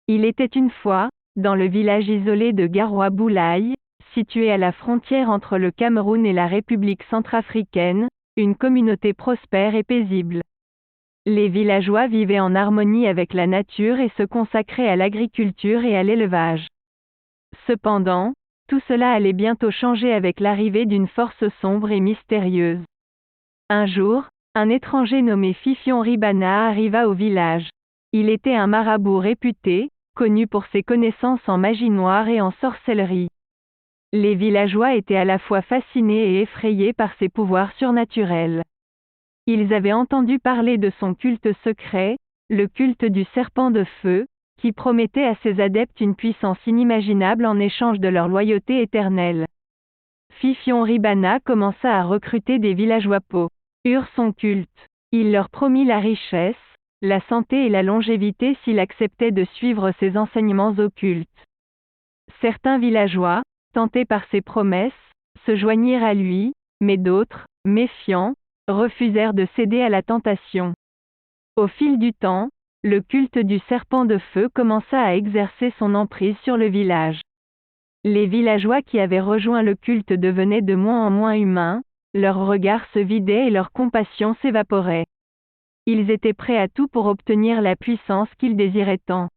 Il était une fois, dans le village isolé de Garoua-Boulaye, situé à la frontière entre le Cameroun et la République centrafricaine, une communauté prospère et paisible. Les villageois vivaient en harmonie avec la nature et se consacraient à l'agriculture et à l'élevage. Cependant, tout cela allait bientôt changer avec l'arrivée d'une force sombre et mystérieuse. Un jour, un étranger nommé Fifion Ribana arriva au village. Il était un marabout réputé, connu pour ses connaissances en magie noire et en sorcellerie. Les villageois étaient à la fois fascinés et effrayés par ses pouvoirs surnaturels. Ils avaient entendu parler de son culte secret, le culte du serpent de feu, qui promettait à ses adeptes une puissance inimaginable en échange de leur loyauté éternelle. Fifion Ribana commença à recruter des villageois pour son culte. Il leur promit la richesse, la santé et la longévité s'il acceptait de suivre ses enseignements occultes. Certains villageois, tentés par ses promesses, se joignirent à lui, mais d'autres, méfiants, refusèrent de céder à la tentation. Au fil du temps, le culte du serpent de feu commença à exercer son emprise sur le village. Les villageois qui avaient rejoint le culte devenaient de moins en moins humains, leurs regards se vidaient et leur compassion s'évaporait. Ils étaient prêts à tout pour obtenir la puissance qu'ils désiraient tant.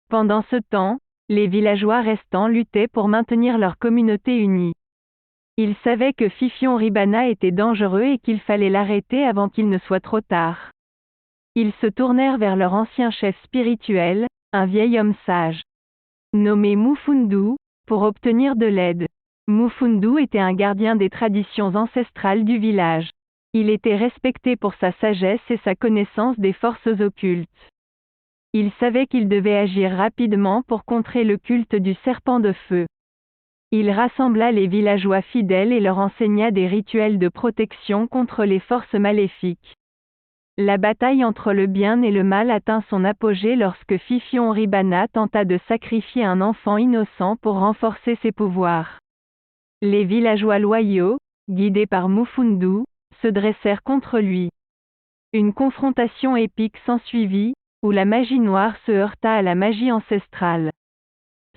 Pendant ce temps, les villageois restants luttaient pour maintenir leur communauté unie. Ils savaient que Fifion Ribana était dangereux et qu'il fallait l'arrêter avant qu'il ne soit trop tard. Ils se tournèrent vers leur ancien chef spirituel, un vieil homme sage, nommé Moufoundou, pour obtenir de l'aide. Moufoundou était un gardien des traditions ancestrales du village. Il était respecté pour sa sagesse et sa connaissance des forces occultes. Il savait qu'il devait agir rapidement pour contrer le culte du serpent de feu. Il rassembla les villageois fidèles et leur enseigna des rituels de protection contre les forces maléfiques. La bataille entre le bien et le mal atteint son apogée lorsque Fifion Ribana tenta de sacrifier un enfant innocent pour renforcer ses pouvoirs. Les villageois loyaux, guidés par Moufoundou, se dressèrent contre lui. Une confrontation épique s'ensuivit, où la magie noire se heurta à la magie ancestrale.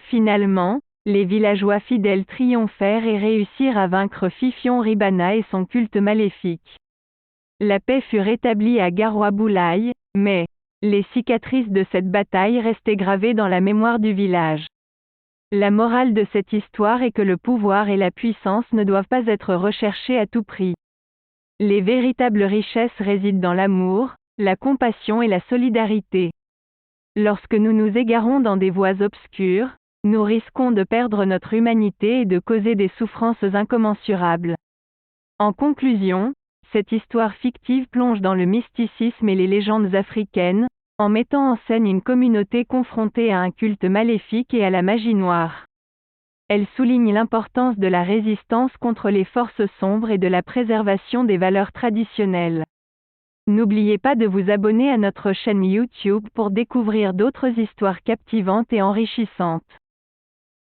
Finalement, les villageois fidèles triomphèrent et réussirent à vaincre Fifion Ribana et son culte maléfique. La paix fut rétablie à Garoua-Boulaye, mais les cicatrices de cette bataille restaient gravées dans la mémoire du village. La morale de cette histoire est que le pouvoir et la puissance ne doivent pas être recherchés à tout prix. Les véritables richesses résident dans l'amour, la compassion et la solidarité. Lorsque nous nous égarons dans des voies obscures, nous risquons de perdre notre humanité et de causer des souffrances incommensurables. En conclusion, cette histoire fictive plonge dans le mysticisme et les légendes africaines, en mettant en scène une communauté confrontée à un culte maléfique et à la magie noire. Elle souligne l'importance de la résistance contre les forces sombres et de la préservation des valeurs traditionnelles. N'oubliez pas de vous abonner à notre chaîne YouTube pour découvrir d'autres histoires captivantes et enrichissantes.